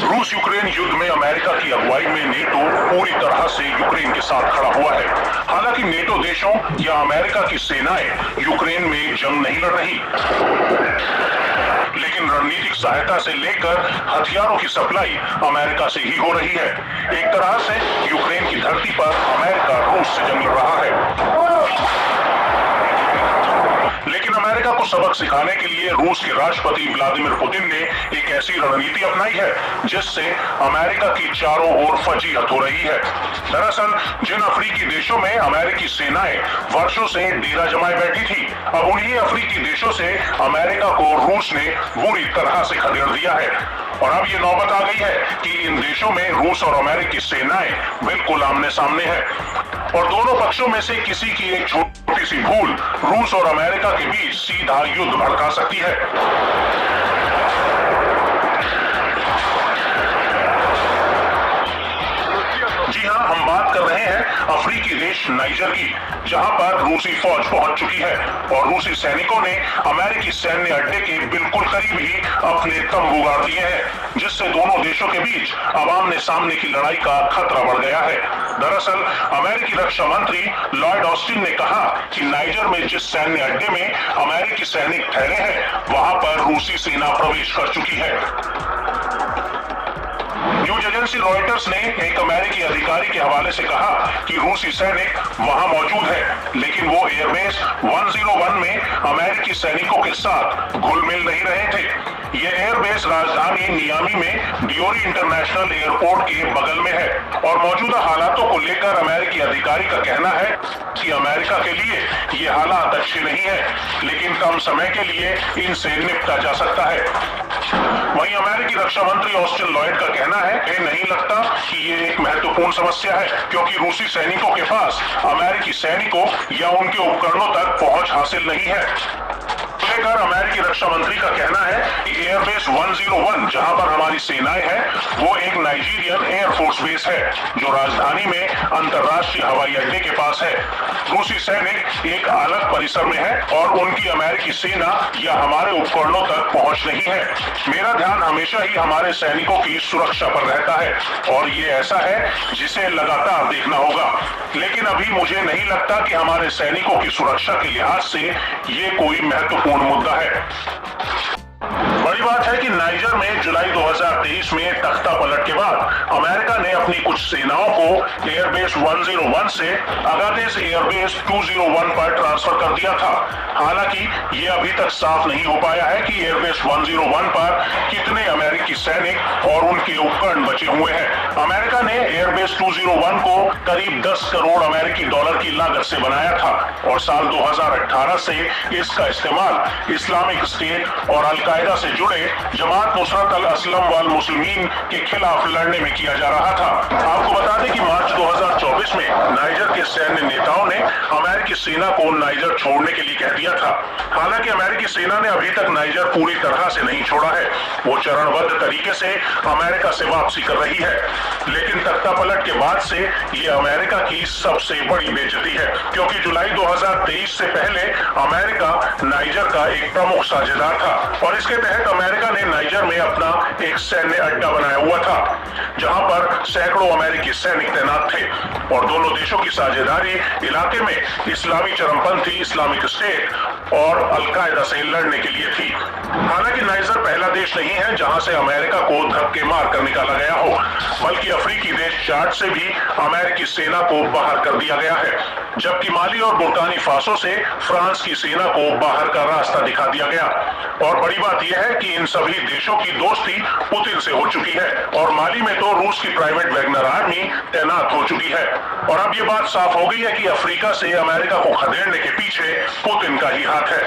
रूस यूक्रेन युद्ध में अमेरिका की अगुवाई में नेटो पूरी तरह से यूक्रेन के साथ खड़ा हुआ है। हालांकि नेटो देशों या अमेरिका की सेनाएं यूक्रेन में जंग नहीं लड़ रही, लेकिन रणनीतिक सहायता से लेकर हथियारों की सप्लाई अमेरिका से ही हो रही है। एक तरह से यूक्रेन की धरती पर अमेरिका रूस से जंग लड़ रहा है। लेकिन अमेरिका को सबक सिखाने के लिए रूस के राष्ट्रपति व्लादिमीर पुतिन ने एक ऐसी रणनीति अपनाई है जिससे अमेरिका की चारों ओर फजीहत हो रही है। दरअसल जिन अफ्रीकी देशों में अमेरिकी सेनाएं वर्षों से डेरा जमाए बैठी थी, अब उन्हीं अफ्रीकी देशों से अमेरिका को रूस ने बुरी तरह से खदेड़ दिया है। और अब ये नौबत आ गई है कि इन देशों में रूस और अमेरिकी सेनाएं बिल्कुल आमने सामने हैं और दोनों पक्षों में से किसी की एक छोटी सी भूल रूस और अमेरिका के बीच सीधा युद्ध भड़का सकती है। जी हां, हम बात कर रहे हैं अफ्रीकी देश नाइजर की, जहां पर रूसी फौज पहुंच चुकी है और रूसी सैनिकों ने अमेरिकी सैन्य अड्डे के बिल्कुल करीब ही अपने तंबू गाड़ दिए हैं, जिससे दोनों देशों के बीच अब आमने सामने की लड़ाई का खतरा बढ़ गया है। दरअसल अमेरिकी रक्षा मंत्री लॉयड ऑस्टिन ने कहा कि नाइजर में जिस सैन्य अड्डे में अमेरिकी सैनिक ठहरे हैं, वहां पर रूसी सेना प्रवेश कर चुकी है। न्यूज एजेंसी रॉयटर्स ने एक अमेरिकी अधिकारी के हवाले से कहा कि रूसी सैनिक वहां मौजूद है, लेकिन वो एयरबेस 101 में अमेरिकी सैनिकों के साथ घुल मिल नहीं रहे थे। ये एयरबेस राजधानी नियामी में डियोरी इंटरनेशनल एयरपोर्ट के बगल में है और मौजूदा हालातों को लेकर अमेरिकी अधिकारी का कहना है कि अमेरिका के लिए ये हालात अच्छे नहीं है, लेकिन कम समय के लिए इनसे निपटा जा सकता है। वहीं अमेरिकी रक्षा मंत्री ऑस्टिन लॉयड का कहना है कि नहीं लगता कि ये एक महत्वपूर्ण समस्या है, क्योंकि रूसी सैनिकों के पास अमेरिकी सैनिकों या उनके उपकरणों तक पहुंच हासिल नहीं है। लेकर अमेरिकी रक्षा मंत्री का कहना है कि एयरबेस 101 जहां पर हमारी सेनाएं हैं, वो एक नाइजीरियन एयरफोर्स बेस है जो राजधानी में अंतर्राष्ट्रीय हवाई अड्डे के पास है। रूसी सैनिक एक अलग परिसर में है और उनकी अमेरिकी सेना या हमारे उपकरणों तक पहुंच नहीं है। मेरा ध्यान हमेशा ही हमारे सैनिकों की सुरक्षा पर रहता है और ये ऐसा है जिसे लगातार देखना होगा, लेकिन अभी मुझे नहीं लगता कि हमारे सैनिकों की सुरक्षा के लिहाज से ये कोई महत्वपूर्ण मुद्दा है। बड़ी बात है कि नाइजर में जुलाई 2023 में तख्ता पलट के बाद अमेरिका ने अपनी कुछ सेनाओं को एयरबेस 101 से अगादेस एयरबेस 201 पर ट्रांसफर कर दिया था। हालांकि ये अभी तक साफ नहीं हो पाया है कि एयरबेस 101 पर कितने अमेरिकी सैनिक और उनके उपकरण बचे हुए हैं। अमेरिका ने एयरबेस 201 को करीब 10 करोड़ अमेरिकी डॉलर की लागत से बनाया था और साल 2018 से इसका इस्तेमाल इस्लामिक स्टेट और अल-कायदा से जुड़े जमात नुसरत अल-असलम वल मुस्लिमीन के खिलाफ लड़ने में किया जा रहा था। आपको बता दें कि मार्च 2024 में नाइजर के सैन्य नेताओं ने अमेरिकी सेना को नाइजर छोड़ने के लिए कह दिया था। हालांकि अमेरिकी सेना ने अभी तक नाइजर पूरी तरह से नहीं छोड़ा है, वो चरणबद्ध तरीके से अमेरिका से वापसी कर रही है। लेकिन तख्ता पलट के बाद से ये अमेरिका की सबसे बड़ी बेइज्जती है, क्योंकि जुलाई 2023 से पहले अमेरिका नाइजर का एक प्रमुख साझेदार था और इसके तहत अमेरिका ने नाइजर में अपना एक सैन्य अड्डा बनाया हुआ था, जहां पर सैकड़ों अमेरिकी सैनिक तैनात थे और दोनों देशों की साझेदारी इलाके में इस्लामी चरमपंथी इस्लामिक स्टेट और अल-कायदा से लड़ने के लिए थी। हालांकि नाइजर पहला देश नहीं है जहां से अमेरिका को धक्के मार कर निकाला गया हो, बल्कि अफ्रीकी देश चाड से भी अमेरिकी सेना को बाहर कर दिया गया है, जबकि माली और बुर्किना फासो से फ्रांस की सेना को बाहर का रास्ता दिखा दिया गया। और बड़ी बात यह है कि इन सभी देशों की दोस्ती पुतिन से हो चुकी है और माली में तो रूस की प्राइवेट वैगनर आर्मी तैनात हो चुकी है। और अब ये बात साफ हो गई है कि अफ्रीका से अमेरिका को खदेड़ने के पीछे पुतिन का ही हाथ है।